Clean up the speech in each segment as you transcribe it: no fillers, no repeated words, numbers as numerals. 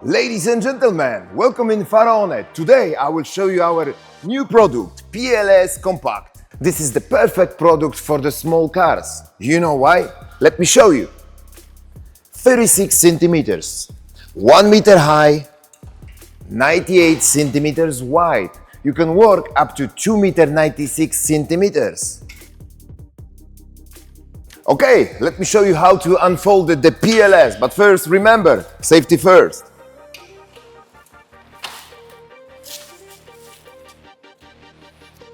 Ladies and gentlemen, welcome in Faraone. Today I will show you our new product, PLS Compact. This is the perfect product for the small cars. You know why? Let me show you. 36 centimeters, 1 meter high, 98 centimeters wide. You can work up to 2 meter 96 centimeters. Okay, let me show you how to unfold the PLS, but first remember, safety first.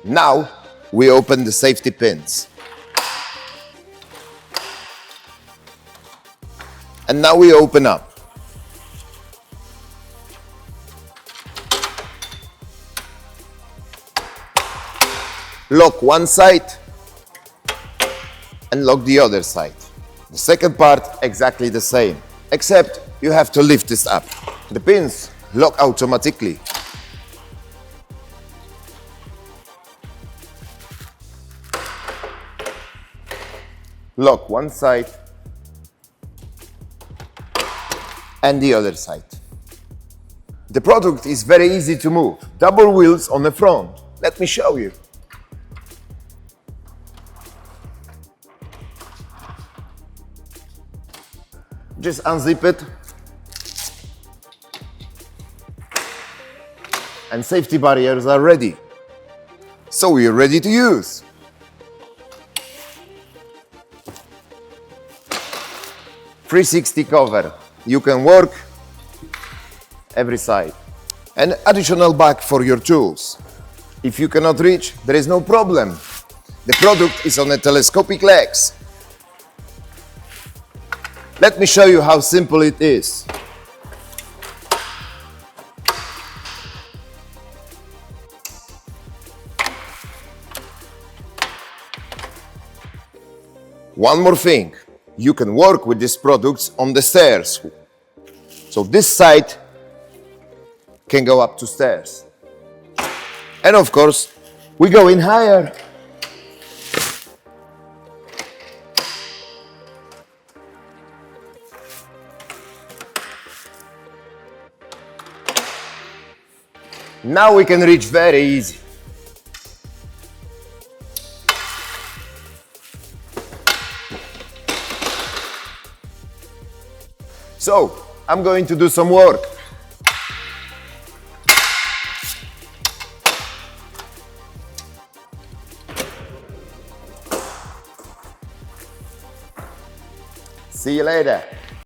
Now we open the safety pins. And now we open up. Lock one side and lock the other side. The second part exactly the same, except you have to lift this up. The pins lock automatically. Lock one side and the other side. The product is very easy to move. Double wheels on the front. Let me show you. Just unzip it and safety barriers are ready. So we're ready to use. .360 cover. You can work every side. An additional bag for your tools. If you cannot reach, there is no problem. The product is on a telescopic legs. Let me show you how simple it is. One more thing. You can work with these products on the stairs. So this side can go up to stairs. And of course, we go in higher. Now we can reach very easy. So, I'm going to do some work. See you later.